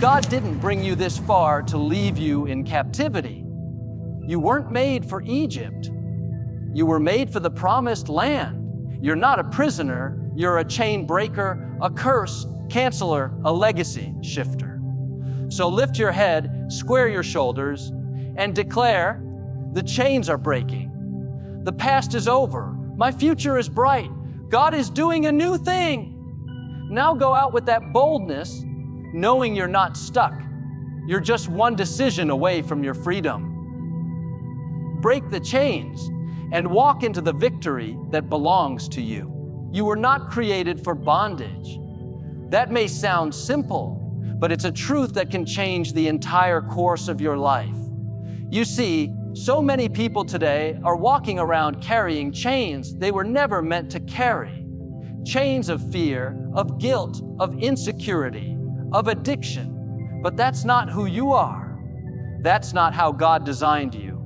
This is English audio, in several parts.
God didn't bring you this far to leave you in captivity. You weren't made for Egypt. You were made for the promised land. You're not a prisoner. You're a chain breaker, a curse canceler, a legacy shifter. So lift your head, square your shoulders, and declare, the chains are breaking. The past is over. My future is bright. God is doing a new thing. Now go out with that boldness, knowing you're not stuck. You're just one decision away from your freedom. Break the chains and walk into the victory that belongs to you. You were not created for bondage. That may sound simple, but it's a truth that can change the entire course of your life. You see, so many people today are walking around carrying chains they were never meant to carry. Chains of fear, of guilt, of insecurity, of addiction. But that's not who you are. That's not how God designed you.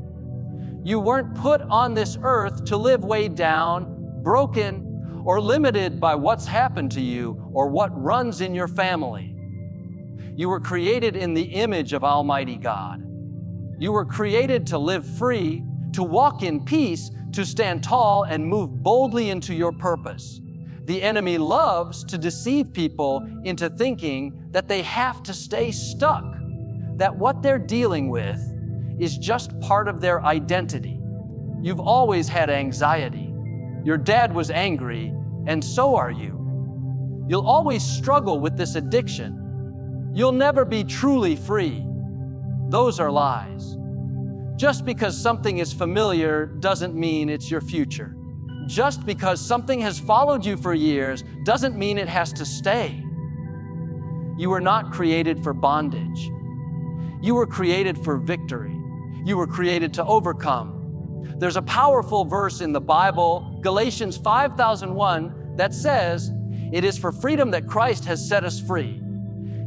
You weren't put on this earth to live weighed down, broken, or limited by what's happened to you or what runs in your family. You were created in the image of Almighty God. You were created to live free, to walk in peace, to stand tall and move boldly into your purpose. The enemy loves to deceive people into thinking that they have to stay stuck, that what they're dealing with is just part of their identity. You've always had anxiety. Your dad was angry, and so are you. You'll always struggle with this addiction. You'll never be truly free. Those are lies. Just because something is familiar doesn't mean it's your future. Just because something has followed you for years doesn't mean it has to stay. You were not created for bondage. You were created for victory. You were created to overcome. There's a powerful verse in the Bible, Galatians 5:1, that says, "It is for freedom that Christ has set us free.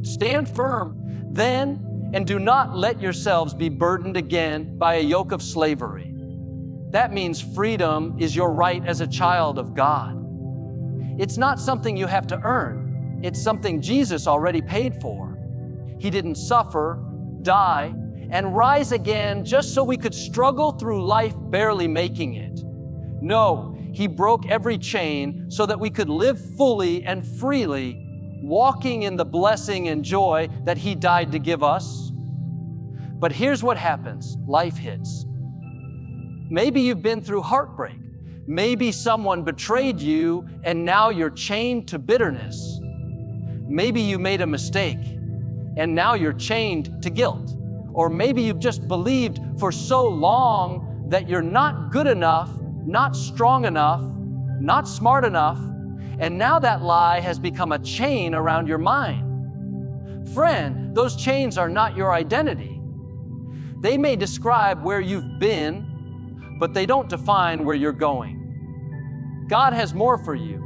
Stand firm then, and do not let yourselves be burdened again by a yoke of slavery." That means freedom is your right as a child of God. It's not something you have to earn. It's something Jesus already paid for. He didn't suffer, die, and rise again just so we could struggle through life barely making it. No, He broke every chain so that we could live fully and freely, walking in the blessing and joy that He died to give us. But here's what happens. Life hits. Maybe you've been through heartbreak. Maybe someone betrayed you and now you're chained to bitterness. Maybe you made a mistake and now you're chained to guilt. Or maybe you've just believed for so long that you're not good enough, not strong enough, not smart enough, and now that lie has become a chain around your mind. Friend, those chains are not your identity. They may describe where you've been, but they don't define where you're going. God has more for you.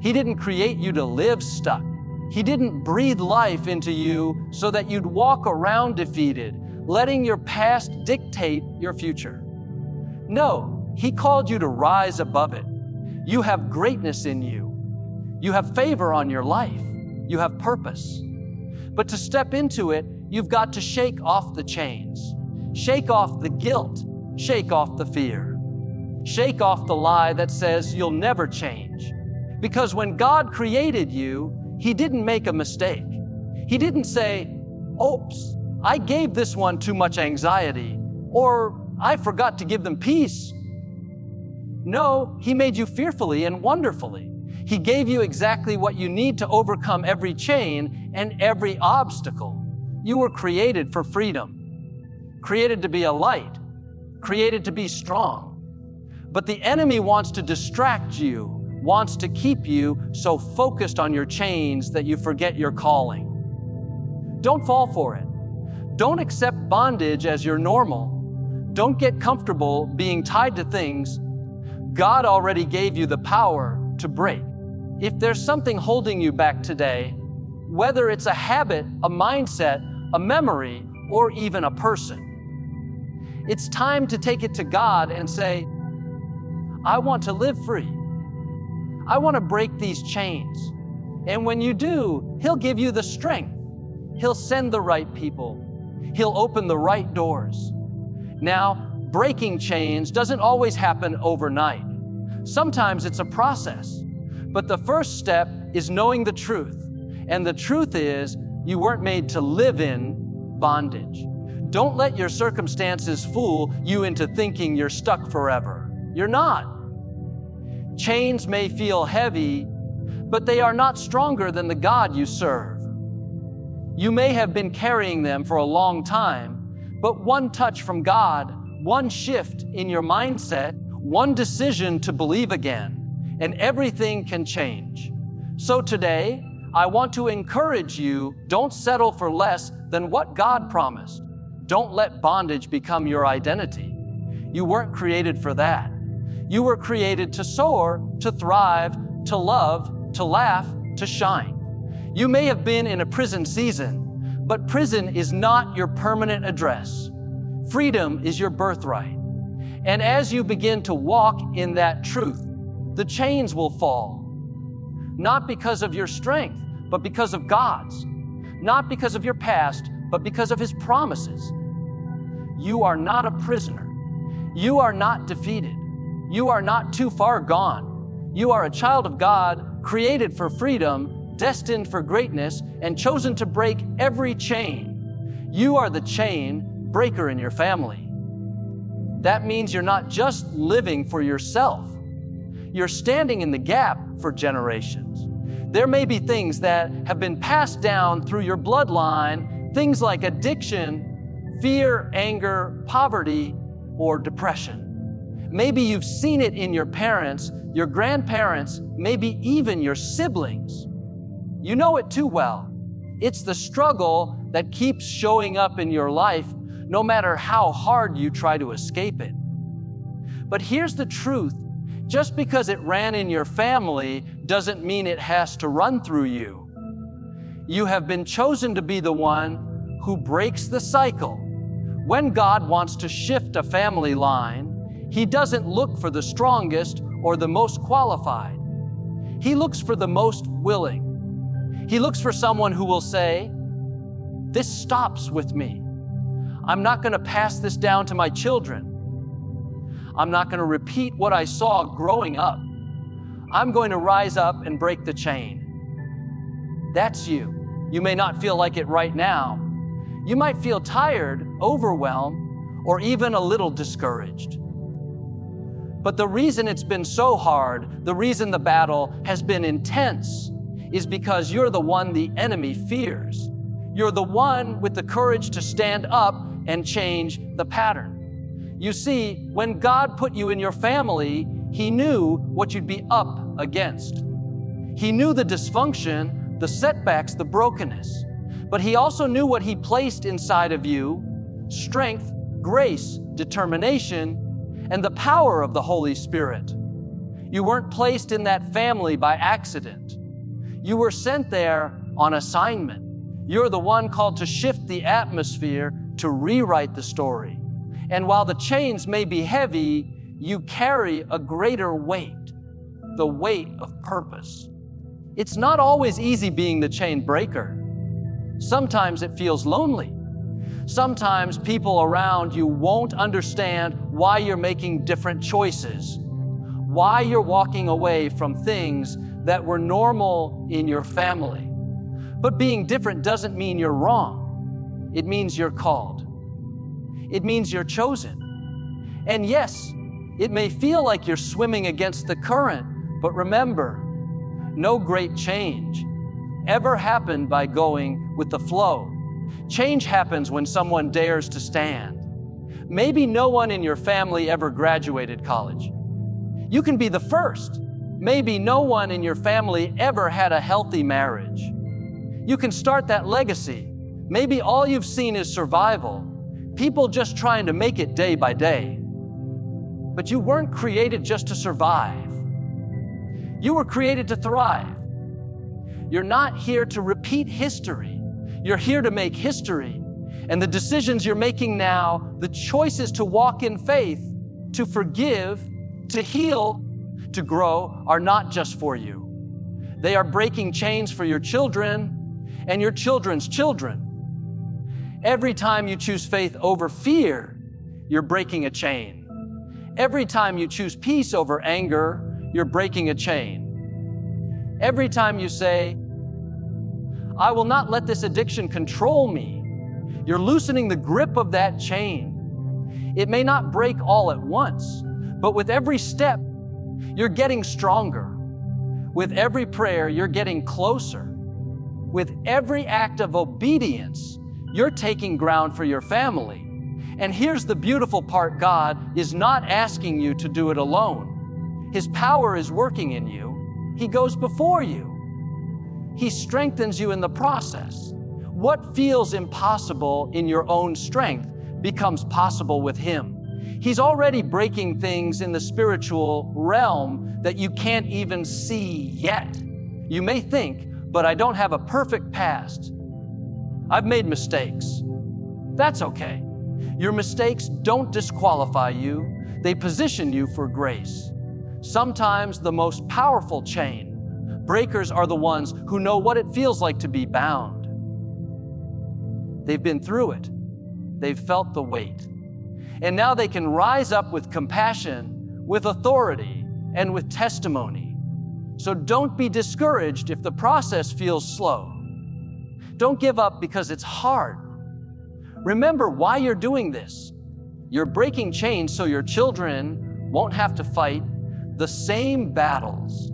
He didn't create you to live stuck. He didn't breathe life into you so that you'd walk around defeated, letting your past dictate your future. No, He called you to rise above it. You have greatness in you. You have favor on your life. You have purpose. But to step into it, you've got to shake off the chains. Shake off the guilt. Shake off the fear. Shake off the lie that says you'll never change. Because when God created you, He didn't make a mistake. He didn't say, "Oops, I gave this one too much anxiety," or "I forgot to give them peace." No, He made you fearfully and wonderfully. He gave you exactly what you need to overcome every chain and every obstacle. You were created for freedom, created to be a light, created to be strong. But the enemy wants to distract you, wants to keep you so focused on your chains that you forget your calling. Don't fall for it. Don't accept bondage as your normal. Don't get comfortable being tied to things. God already gave you the power to break. If there's something holding you back today, whether it's a habit, a mindset, a memory, or even a person, it's time to take it to God and say, "I want to live free. I want to break these chains." And when you do, He'll give you the strength. He'll send the right people. He'll open the right doors. Now, breaking chains doesn't always happen overnight. Sometimes it's a process. But the first step is knowing the truth. And the truth is, you weren't made to live in bondage. Don't let your circumstances fool you into thinking you're stuck forever. You're not. Chains may feel heavy, but they are not stronger than the God you serve. You may have been carrying them for a long time, but one touch from God, one shift in your mindset, one decision to believe again, and everything can change. So today, I want to encourage you, don't settle for less than what God promised. Don't let bondage become your identity. You weren't created for that. You were created to soar, to thrive, to love, to laugh, to shine. You may have been in a prison season, but prison is not your permanent address. Freedom is your birthright. And as you begin to walk in that truth, the chains will fall. Not because of your strength, but because of God's. Not because of your past, but because of His promises. You are not a prisoner. You are not defeated. You are not too far gone. You are a child of God, created for freedom, destined for greatness, and chosen to break every chain. You are the chain breaker in your family. That means you're not just living for yourself. You're standing in the gap for generations. There may be things that have been passed down through your bloodline, things like addiction, fear, anger, poverty, or depression. Maybe you've seen it in your parents, your grandparents, maybe even your siblings. You know it too well. It's the struggle that keeps showing up in your life, no matter how hard you try to escape it. But here's the truth. Just because it ran in your family doesn't mean it has to run through you. You have been chosen to be the one who breaks the cycle. When God wants to shift a family line, He doesn't look for the strongest or the most qualified. He looks for the most willing. He looks for someone who will say, "This stops with me. I'm not going to pass this down to my children. I'm not going to repeat what I saw growing up. I'm going to rise up and break the chain." That's you. You may not feel like it right now. You might feel tired, overwhelmed, or even a little discouraged. But the reason it's been so hard, the reason the battle has been intense, is because you're the one the enemy fears. You're the one with the courage to stand up and change the pattern. You see, when God put you in your family, He knew what you'd be up against. He knew the dysfunction, the setbacks, the brokenness. But He also knew what He placed inside of you: strength, grace, determination, and the power of the Holy Spirit. You weren't placed in that family by accident. You were sent there on assignment. You're the one called to shift the atmosphere, to rewrite the story. And while the chains may be heavy, you carry a greater weight, the weight of purpose. It's not always easy being the chain breaker. Sometimes it feels lonely. Sometimes people around you won't understand why you're making different choices, why you're walking away from things that were normal in your family. But being different doesn't mean you're wrong. It means you're called. It means you're chosen. And yes, it may feel like you're swimming against the current, but remember, no great change ever happened by going with the flow. Change happens when someone dares to stand. Maybe no one in your family ever graduated college. You can be the first. Maybe no one in your family ever had a healthy marriage. You can start that legacy. Maybe all you've seen is survival, people just trying to make it day by day. But you weren't created just to survive. You were created to thrive. You're not here to repeat history. You're here to make history. And the decisions you're making now, the choices to walk in faith, to forgive, to heal, to grow, are not just for you. They are breaking chains for your children, and your children's children. Every time you choose faith over fear, you're breaking a chain. Every time you choose peace over anger, you're breaking a chain. Every time you say, I will not let this addiction control me, you're loosening the grip of that chain. It may not break all at once, but with every step, you're getting stronger. With every prayer, you're getting closer. With every act of obedience, you're taking ground for your family. And here's the beautiful part: God is not asking you to do it alone. His power is working in you. He goes before you. He strengthens you in the process. What feels impossible in your own strength becomes possible with Him. He's already breaking things in the spiritual realm that you can't even see yet. You may think, but I don't have a perfect past. I've made mistakes. That's okay. Your mistakes don't disqualify you. They position you for grace. Sometimes the most powerful chain breakers are the ones who know what it feels like to be bound. They've been through it. They've felt the weight. And now they can rise up with compassion, with authority, and with testimony. So don't be discouraged if the process feels slow. Don't give up because it's hard. Remember why you're doing this. You're breaking chains so your children won't have to fight the same battles.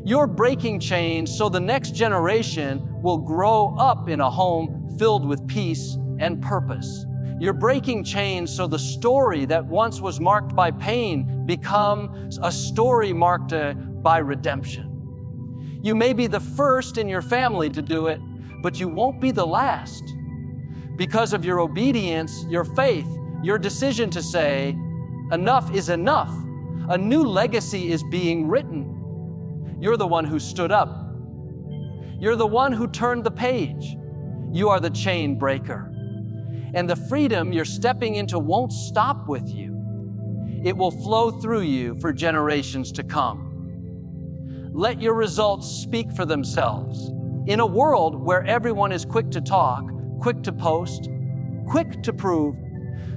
You're breaking chains so the next generation will grow up in a home filled with peace and purpose. You're breaking chains so the story that once was marked by pain becomes a story marked by redemption. You may be the first in your family to do it, but you won't be the last. Because of your obedience, your faith, your decision to say, enough is enough. A new legacy is being written. You're the one who stood up. You're the one who turned the page. You are the chain breaker. And the freedom you're stepping into won't stop with you. It will flow through you for generations to come. Let your results speak for themselves. In a world where everyone is quick to talk, quick to post, quick to prove,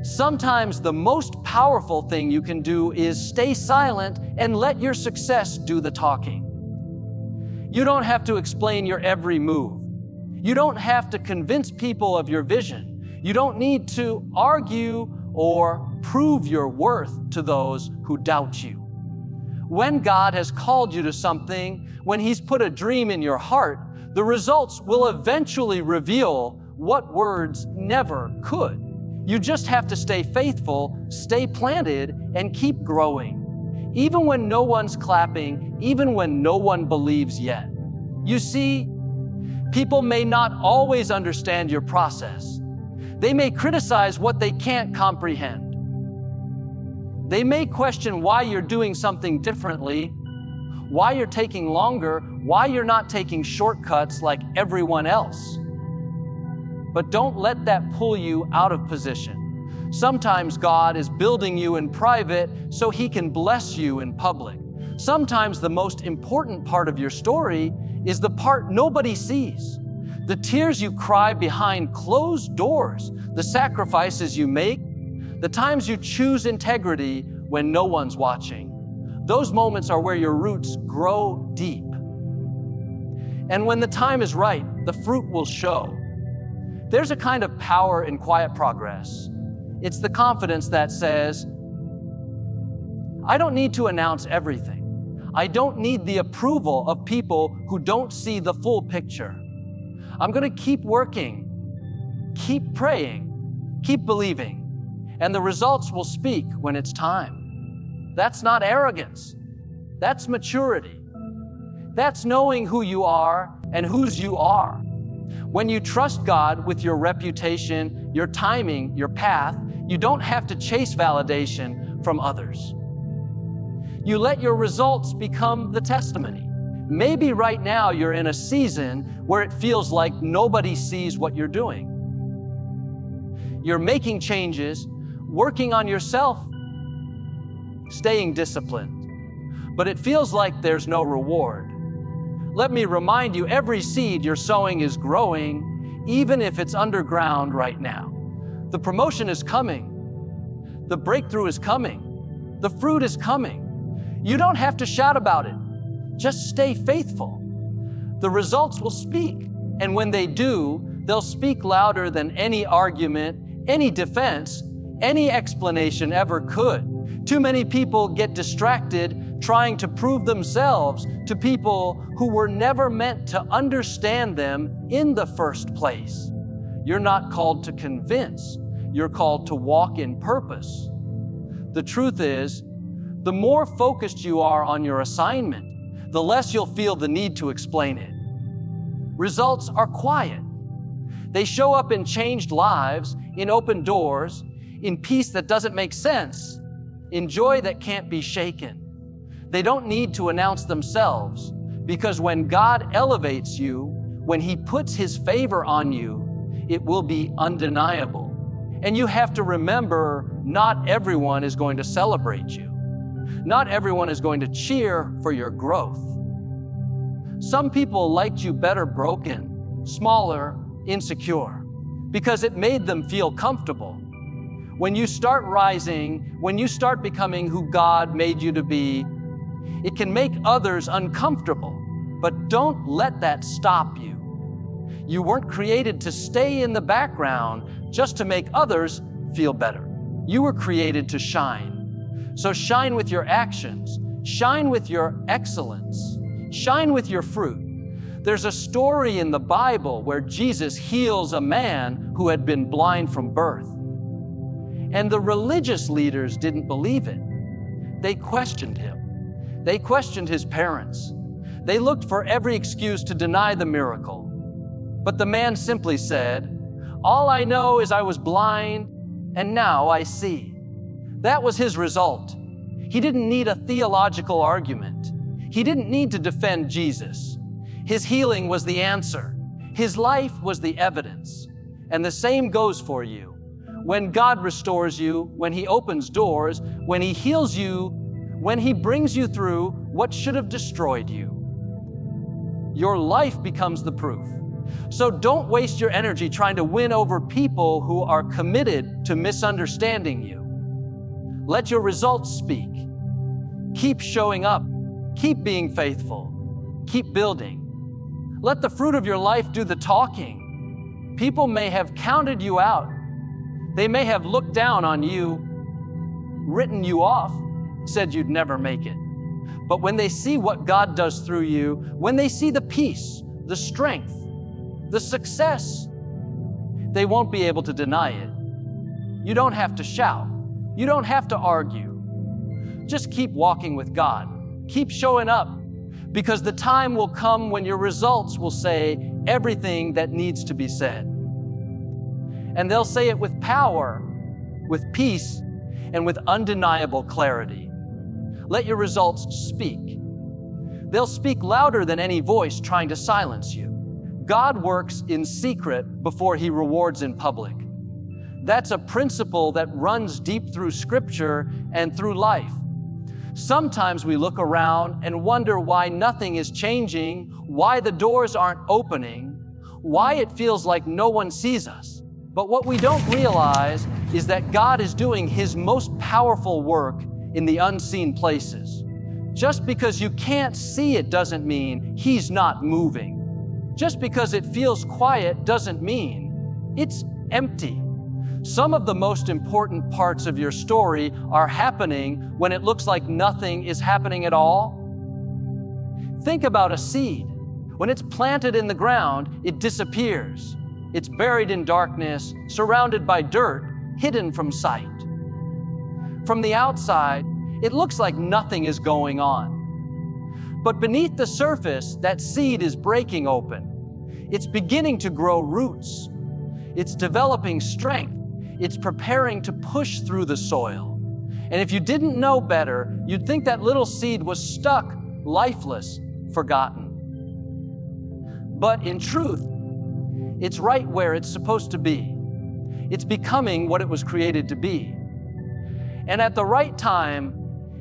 sometimes the most powerful thing you can do is stay silent and let your success do the talking. You don't have to explain your every move. You don't have to convince people of your vision. You don't need to argue or prove your worth to those who doubt you. When God has called you to something, when He's put a dream in your heart, the results will eventually reveal what words never could. You just have to stay faithful, stay planted, and keep growing. Even when no one's clapping, even when no one believes yet. You see, people may not always understand your process. They may criticize what they can't comprehend. They may question why you're doing something differently, why you're taking longer, why you're not taking shortcuts like everyone else. But don't let that pull you out of position. Sometimes God is building you in private so He can bless you in public. Sometimes the most important part of your story is the part nobody sees. The tears you cry behind closed doors, the sacrifices you make, the times you choose integrity when no one's watching. Those moments are where your roots grow deep. And when the time is right, the fruit will show. There's a kind of power in quiet progress. It's the confidence that says, I don't need to announce everything. I don't need the approval of people who don't see the full picture. I'm going to keep working, keep praying, keep believing, and the results will speak when it's time. That's not arrogance. That's maturity. That's knowing who you are and whose you are. When you trust God with your reputation, your timing, your path, you don't have to chase validation from others. You let your results become the testimony. Maybe right now you're in a season where it feels like nobody sees what you're doing. You're making changes, working on yourself, staying disciplined, but it feels like there's no reward. Let me remind you, every seed you're sowing is growing, even if it's underground right now. The promotion is coming. The breakthrough is coming. The fruit is coming. You don't have to shout about it. Just stay faithful. The results will speak, and when they do, they'll speak louder than any argument, any defense, any explanation ever could. Too many people get distracted trying to prove themselves to people who were never meant to understand them in the first place. You're not called to convince. You're called to walk in purpose. The truth is, the more focused you are on your assignment, the less you'll feel the need to explain it. Results are quiet. They show up in changed lives, in open doors, in peace that doesn't make sense, in joy that can't be shaken. They don't need to announce themselves, because when God elevates you, when He puts His favor on you, it will be undeniable. And you have to remember, not everyone is going to celebrate you. Not everyone is going to cheer for your growth. Some people liked you better broken, smaller, insecure, because it made them feel comfortable. When you start rising, when you start becoming who God made you to be, it can make others uncomfortable, but don't let that stop you. You weren't created to stay in the background just to make others feel better. You were created to shine. So shine with your actions, shine with your excellence, shine with your fruit. There's a story in the Bible where Jesus heals a man who had been blind from birth. And the religious leaders didn't believe it. They questioned him. They questioned his parents. They looked for every excuse to deny the miracle. But the man simply said, "All I know is I was blind, and now I see." That was his result. He didn't need a theological argument. He didn't need to defend Jesus. His healing was the answer. His life was the evidence. And the same goes for you. When God restores you, when He opens doors, when He heals you, when He brings you through what should have destroyed you, your life becomes the proof. So don't waste your energy trying to win over people who are committed to misunderstanding you. Let your results speak. Keep showing up. Keep being faithful. Keep building. Let the fruit of your life do the talking. People may have counted you out. They may have looked down on you, written you off, said you'd never make it. But when they see what God does through you, when they see the peace, the strength, the success, they won't be able to deny it. You don't have to shout. You don't have to argue. Just keep walking with God. Keep showing up, because the time will come when your results will say everything that needs to be said. And they'll say it with power, with peace, and with undeniable clarity. Let your results speak. They'll speak louder than any voice trying to silence you. God works in secret before He rewards in public. That's a principle that runs deep through Scripture and through life. Sometimes we look around and wonder why nothing is changing, why the doors aren't opening, why it feels like no one sees us. But what we don't realize is that God is doing His most powerful work in the unseen places. Just because you can't see it doesn't mean He's not moving. Just because it feels quiet doesn't mean it's empty. Some of the most important parts of your story are happening when it looks like nothing is happening at all. Think about a seed. When it's planted in the ground, it disappears. It's buried in darkness, surrounded by dirt, hidden from sight. From the outside, it looks like nothing is going on. But beneath the surface, that seed is breaking open. It's beginning to grow roots. It's developing strength. It's preparing to push through the soil. And if you didn't know better, you'd think that little seed was stuck, lifeless, forgotten. But in truth, it's right where it's supposed to be. It's becoming what it was created to be. And at the right time,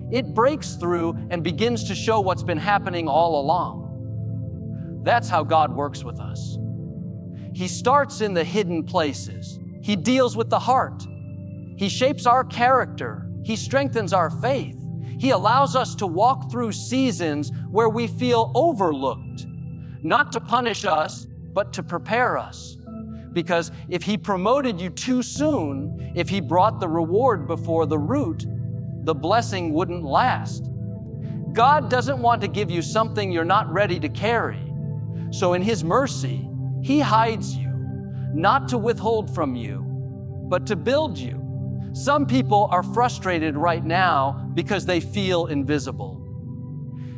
it breaks through and begins to show what's been happening all along. That's how God works with us. He starts in the hidden places. He deals with the heart. He shapes our character. He strengthens our faith. He allows us to walk through seasons where we feel overlooked, not to punish us, but to prepare us. Because if He promoted you too soon, if He brought the reward before the root, the blessing wouldn't last. God doesn't want to give you something you're not ready to carry. So in His mercy, He hides you, not to withhold from you, but to build you. Some people are frustrated right now because they feel invisible.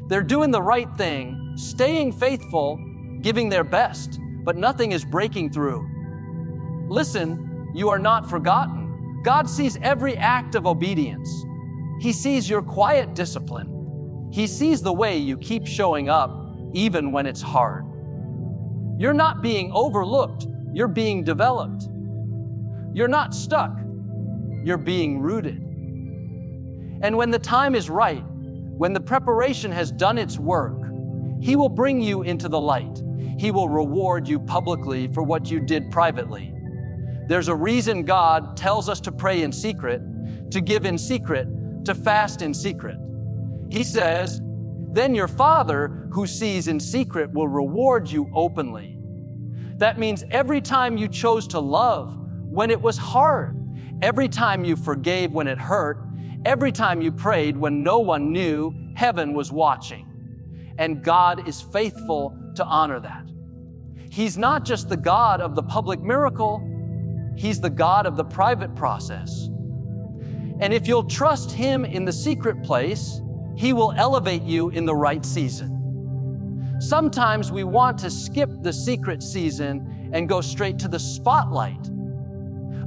They're doing the right thing, staying faithful, giving their best, but nothing is breaking through. Listen, you are not forgotten. God sees every act of obedience. He sees your quiet discipline. He sees the way you keep showing up, even when it's hard. You're not being overlooked, you're being developed. You're not stuck, you're being rooted. And when the time is right, when the preparation has done its work, He will bring you into the light. He will reward you publicly for what you did privately. There's a reason God tells us to pray in secret, to give in secret, to fast in secret. He says, then your Father who sees in secret will reward you openly. That means every time you chose to love when it was hard, every time you forgave when it hurt, every time you prayed when no one knew, heaven was watching. And God is faithful to honor that. He's not just the God of the public miracle, He's the God of the private process. And if you'll trust Him in the secret place, He will elevate you in the right season. Sometimes we want to skip the secret season and go straight to the spotlight.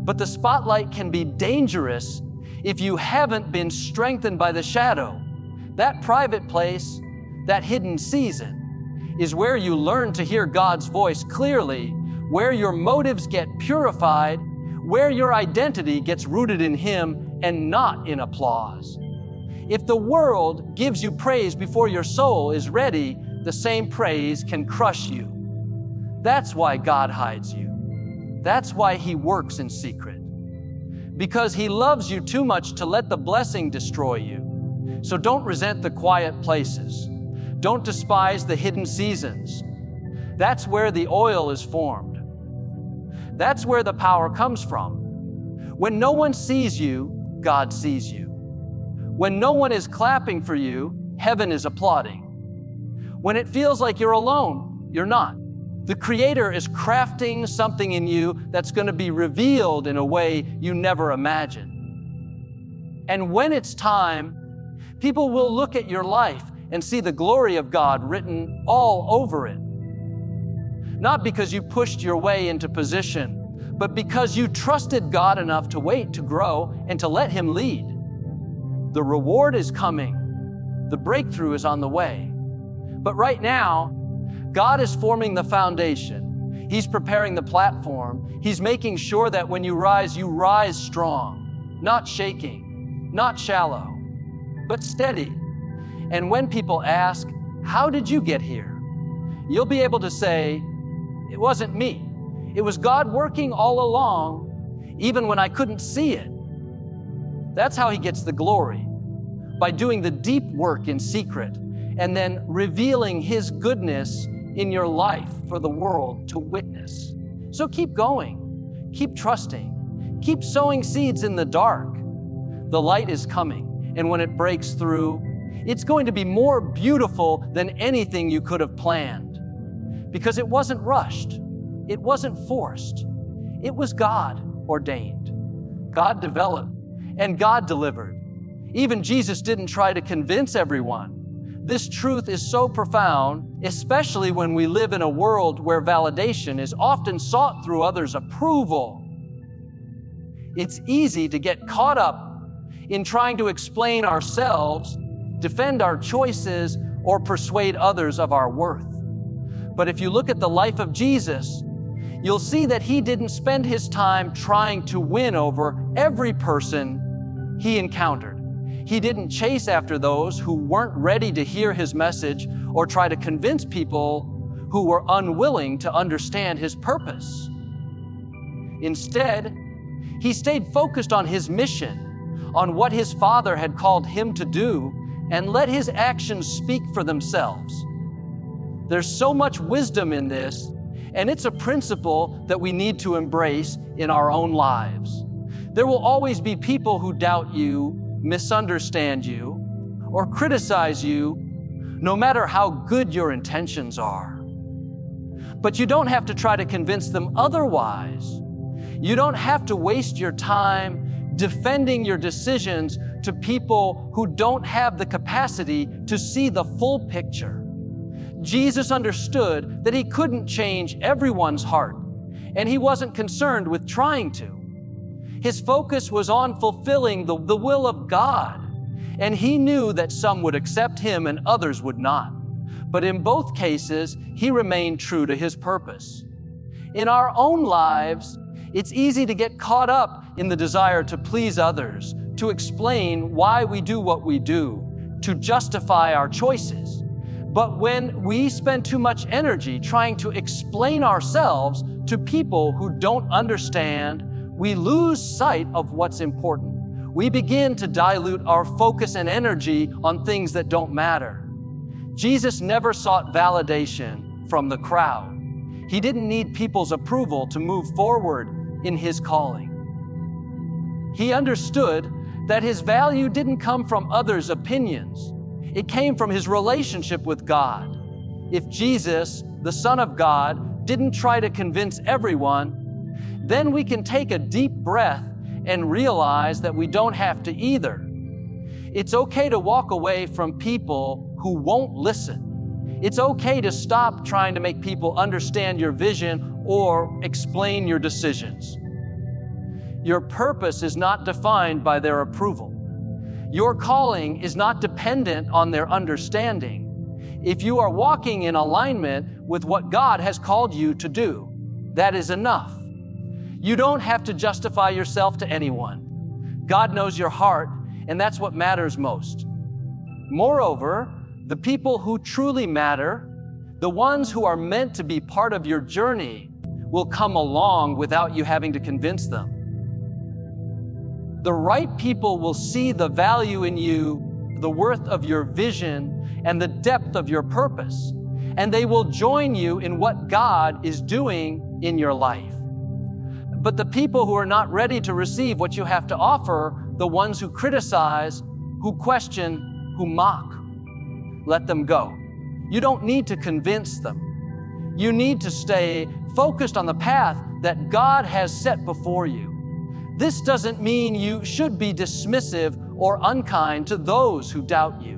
But the spotlight can be dangerous if you haven't been strengthened by the shadow. That private place, that hidden season, is where you learn to hear God's voice clearly, where your motives get purified, where your identity gets rooted in Him and not in applause. If the world gives you praise before your soul is ready, the same praise can crush you. That's why God hides you. That's why He works in secret. Because He loves you too much to let the blessing destroy you. So don't resent the quiet places. Don't despise the hidden seasons. That's where the oil is formed. That's where the power comes from. When no one sees you, God sees you. When no one is clapping for you, heaven is applauding. When it feels like you're alone, you're not. The Creator is crafting something in you that's going to be revealed in a way you never imagined. And when it's time, people will look at your life and see the glory of God written all over it. Not because you pushed your way into position, but because you trusted God enough to wait to grow and to let Him lead. The reward is coming. The breakthrough is on the way. But right now, God is forming the foundation. He's preparing the platform. He's making sure that when you rise strong, not shaking, not shallow, but steady. And when people ask, how did you get here? You'll be able to say, it wasn't me. It was God working all along, even when I couldn't see it. That's how He gets the glory, by doing the deep work in secret and then revealing His goodness in your life for the world to witness. So keep going, keep trusting, keep sowing seeds in the dark. The light is coming, and when it breaks through, it's going to be more beautiful than anything you could have planned. Because it wasn't rushed, it wasn't forced, it was God-ordained. God developed, and God delivered. Even Jesus didn't try to convince everyone. This truth is so profound, especially when we live in a world where validation is often sought through others' approval. It's easy to get caught up in trying to explain ourselves, defend our choices, or persuade others of our worth. But if you look at the life of Jesus, you'll see that He didn't spend His time trying to win over every person He encountered. He didn't chase after those who weren't ready to hear His message or try to convince people who were unwilling to understand his purpose. Instead, he stayed focused on his mission, on what his Father had called him to do, and let his actions speak for themselves. There's so much wisdom in this, and it's a principle that we need to embrace in our own lives. There will always be people who doubt you, misunderstand you, or criticize you, no matter how good your intentions are. But you don't have to try to convince them otherwise. You don't have to waste your time defending your decisions to people who don't have the capacity to see the full picture. Jesus understood that he couldn't change everyone's heart, and he wasn't concerned with trying to. His focus was on fulfilling the will of God, and he knew that some would accept him and others would not. But in both cases, he remained true to his purpose. In our own lives, it's easy to get caught up in the desire to please others, to explain why we do what we do, to justify our choices. But when we spend too much energy trying to explain ourselves to people who don't understand, we lose sight of what's important. We begin to dilute our focus and energy on things that don't matter. Jesus never sought validation from the crowd. He didn't need people's approval to move forward in his calling. He understood that his value didn't come from others' opinions. It came from his relationship with God. If Jesus, the Son of God, didn't try to convince everyone, then we can take a deep breath and realize that we don't have to either. It's okay to walk away from people who won't listen. It's okay to stop trying to make people understand your vision or explain your decisions. Your purpose is not defined by their approval. Your calling is not dependent on their understanding. If you are walking in alignment with what God has called you to do, that is enough. You don't have to justify yourself to anyone. God knows your heart, and that's what matters most. Moreover, the people who truly matter, the ones who are meant to be part of your journey, will come along without you having to convince them. The right people will see the value in you, the worth of your vision, and the depth of your purpose, and they will join you in what God is doing in your life. But the people who are not ready to receive what you have to offer, the ones who criticize, who question, who mock, let them go. You don't need to convince them. You need to stay focused on the path that God has set before you. This doesn't mean you should be dismissive or unkind to those who doubt you.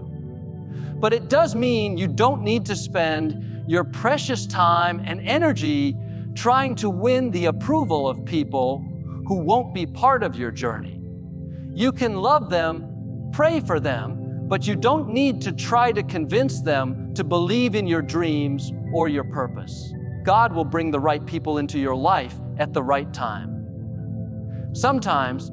But it does mean you don't need to spend your precious time and energy trying to win the approval of people who won't be part of your journey. You can love them, pray for them, but you don't need to try to convince them to believe in your dreams or your purpose. God will bring the right people into your life at the right time. Sometimes,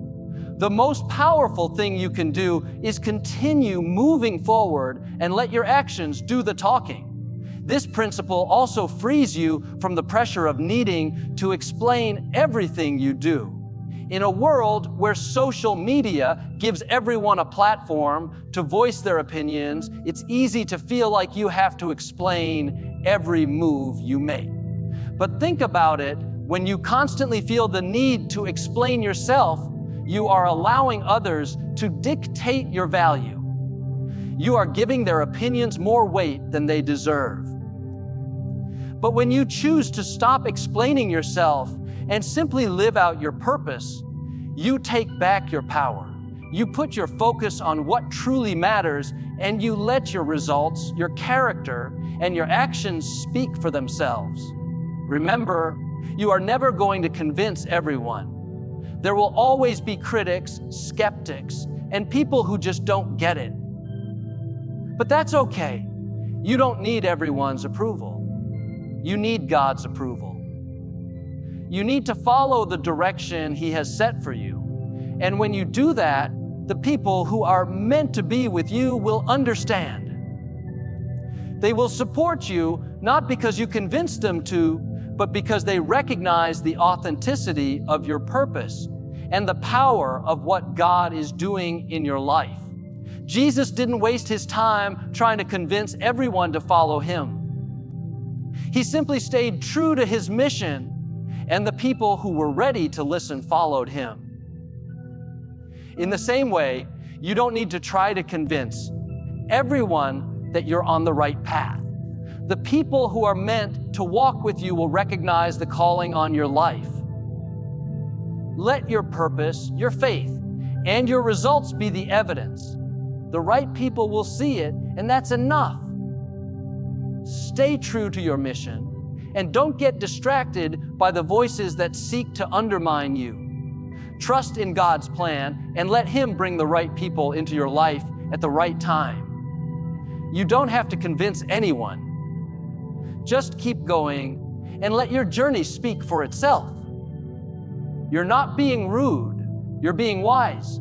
the most powerful thing you can do is continue moving forward and let your actions do the talking. This principle also frees you from the pressure of needing to explain everything you do. In a world where social media gives everyone a platform to voice their opinions, it's easy to feel like you have to explain every move you make. But think about it. When you constantly feel the need to explain yourself, you are allowing others to dictate your value. You are giving their opinions more weight than they deserve. But when you choose to stop explaining yourself and simply live out your purpose, you take back your power. You put your focus on what truly matters, and you let your results, your character, and your actions speak for themselves. Remember, you are never going to convince everyone. There will always be critics, skeptics, and people who just don't get it. But that's okay. You don't need everyone's approval. You need God's approval. You need to follow the direction He has set for you. And when you do that, the people who are meant to be with you will understand. They will support you not because you convinced them to, but because they recognize the authenticity of your purpose and the power of what God is doing in your life. Jesus didn't waste his time trying to convince everyone to follow him. He simply stayed true to his mission, and the people who were ready to listen followed him. In the same way, you don't need to try to convince everyone that you're on the right path. The people who are meant to walk with you will recognize the calling on your life. Let your purpose, your faith, and your results be the evidence. The right people will see it, and that's enough. Stay true to your mission, and don't get distracted by the voices that seek to undermine you. Trust in God's plan, and let Him bring the right people into your life at the right time. You don't have to convince anyone. Just keep going, and let your journey speak for itself. You're not being rude, you're being wise.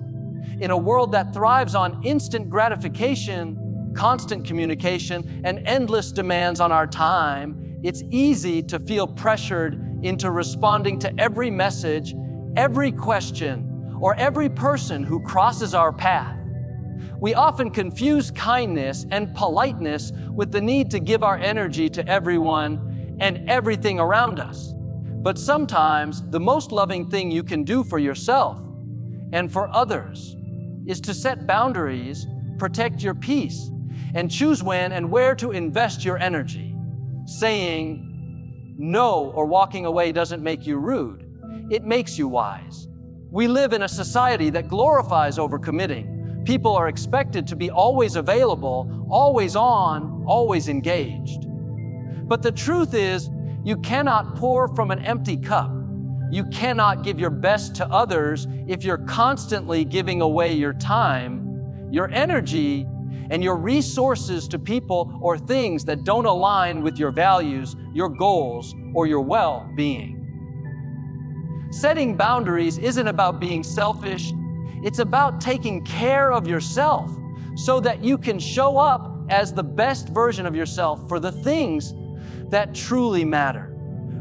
In a world that thrives on instant gratification, constant communication, and endless demands on our time, it's easy to feel pressured into responding to every message, every question, or every person who crosses our path. We often confuse kindness and politeness with the need to give our energy to everyone and everything around us. But sometimes the most loving thing you can do for yourself and for others is to set boundaries, protect your peace, and choose when and where to invest your energy. Saying no or walking away doesn't make you rude. It makes you wise. We live in a society that glorifies overcommitting. People are expected to be always available, always on, always engaged. But the truth is, you cannot pour from an empty cup. You cannot give your best to others if you're constantly giving away your time, your energy, and your resources to people or things that don't align with your values, your goals, or your well-being. Setting boundaries isn't about being selfish. It's about taking care of yourself so that you can show up as the best version of yourself for the things that truly matter.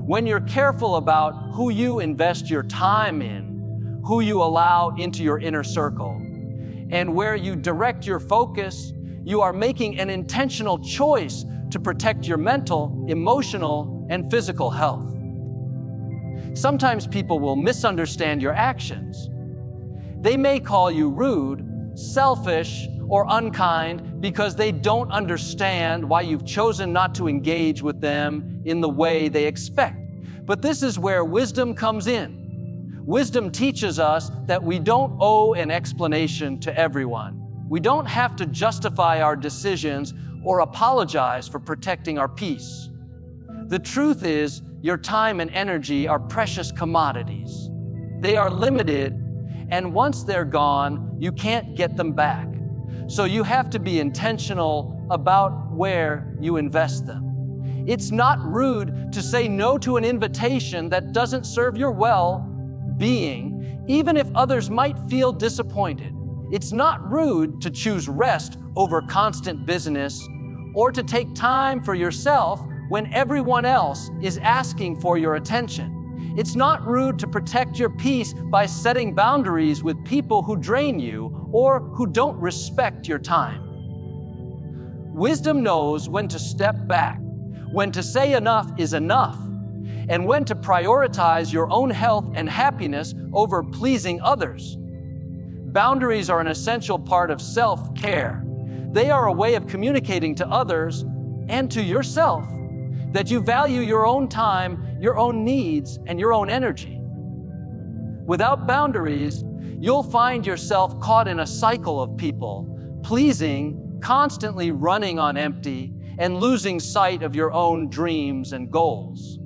When you're careful about who you invest your time in, who you allow into your inner circle, and where you direct your focus, you are making an intentional choice to protect your mental, emotional, and physical health. Sometimes people will misunderstand your actions. They may call you rude, selfish, or unkind because they don't understand why you've chosen not to engage with them in the way they expect. But this is where wisdom comes in. Wisdom teaches us that we don't owe an explanation to everyone. We don't have to justify our decisions or apologize for protecting our peace. The truth is, your time and energy are precious commodities. They are limited, and once they're gone, you can't get them back. So you have to be intentional about where you invest them. It's not rude to say no to an invitation that doesn't serve your well-being, even if others might feel disappointed. It's not rude to choose rest over constant business or to take time for yourself when everyone else is asking for your attention. It's not rude to protect your peace by setting boundaries with people who drain you or who don't respect your time. Wisdom knows when to step back, when to say enough is enough, and when to prioritize your own health and happiness over pleasing others. Boundaries are an essential part of self-care. They are a way of communicating to others and to yourself that you value your own time, your own needs, and your own energy. Without boundaries, you'll find yourself caught in a cycle of people pleasing, constantly running on empty, and losing sight of your own dreams and goals.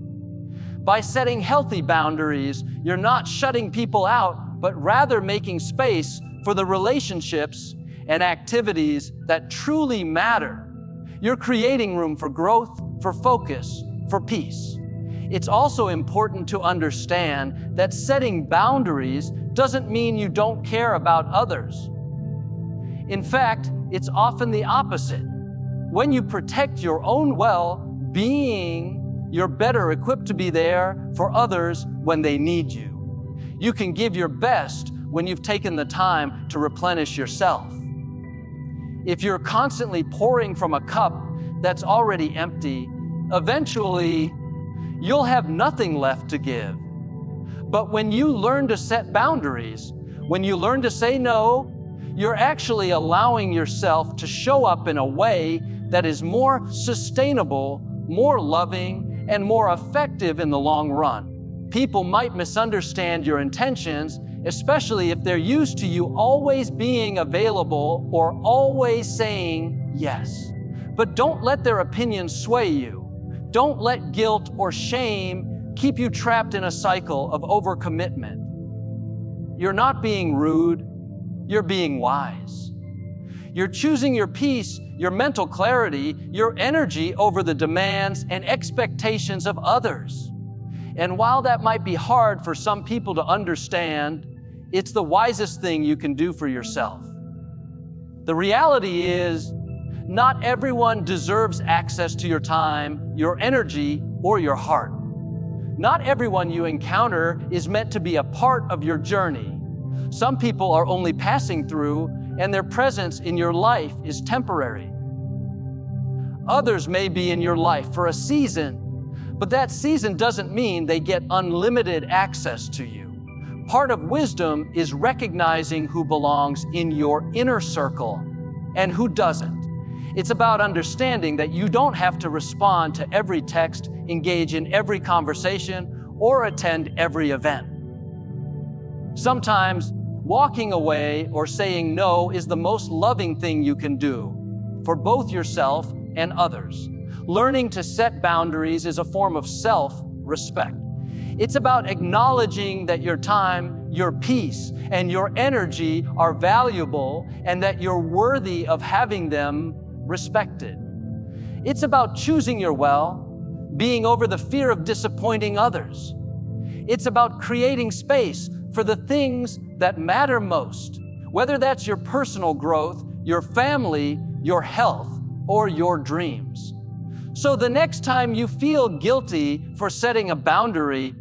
By setting healthy boundaries, you're not shutting people out, but rather making space for the relationships and activities that truly matter. You're creating room for growth, for focus, for peace. It's also important to understand that setting boundaries doesn't mean you don't care about others. In fact, it's often the opposite. When you protect your own well-being, being, you're better equipped to be there for others when they need you. You can give your best when you've taken the time to replenish yourself. If you're constantly pouring from a cup that's already empty, eventually you'll have nothing left to give. But when you learn to set boundaries, when you learn to say no, you're actually allowing yourself to show up in a way that is more sustainable, more loving, and more effective in the long run. People might misunderstand your intentions, especially if they're used to you always being available or always saying yes. But don't let their opinions sway you. Don't let guilt or shame keep you trapped in a cycle of overcommitment. You're not being rude, you're being wise. You're choosing your peace, your mental clarity, your energy over the demands and expectations of others. And while that might be hard for some people to understand, it's the wisest thing you can do for yourself. The reality is, not everyone deserves access to your time, your energy, or your heart. Not everyone you encounter is meant to be a part of your journey. Some people are only passing through, and their presence in your life is temporary. Others may be in your life for a season, but that season doesn't mean they get unlimited access to you. Part of wisdom is recognizing who belongs in your inner circle and who doesn't. It's about understanding that you don't have to respond to every text, engage in every conversation, or attend every event. Sometimes walking away or saying no is the most loving thing you can do for both yourself and others. Learning to set boundaries is a form of self-respect. It's about acknowledging that your time, your peace, and your energy are valuable and that you're worthy of having them respected. It's about choosing your well, being over the fear of disappointing others. It's about creating space for the things that matter most, whether that's your personal growth, your family, your health, or your dreams. So the next time you feel guilty for setting a boundary,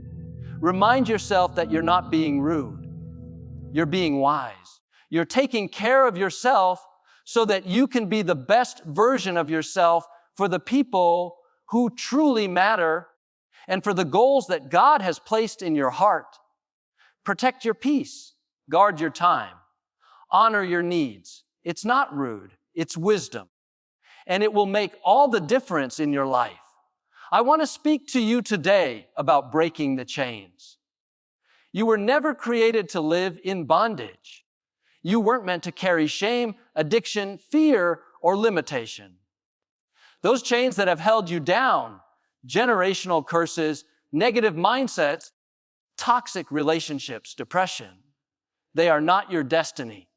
remind yourself that you're not being rude. You're being wise. You're taking care of yourself so that you can be the best version of yourself for the people who truly matter and for the goals that God has placed in your heart. Protect your peace. Guard your time. Honor your needs. It's not rude. It's wisdom. And it will make all the difference in your life. I want to speak to you today about breaking the chains. You were never created to live in bondage. You weren't meant to carry shame, addiction, fear, or limitation. Those chains that have held you down, generational curses, negative mindsets, toxic relationships, depression, they are not your destiny.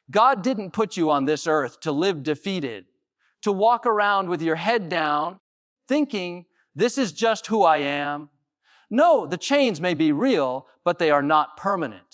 God didn't put you on this earth to live defeated, to walk around with your head down, thinking, this is just who I am. No, the chains may be real, but they are not permanent.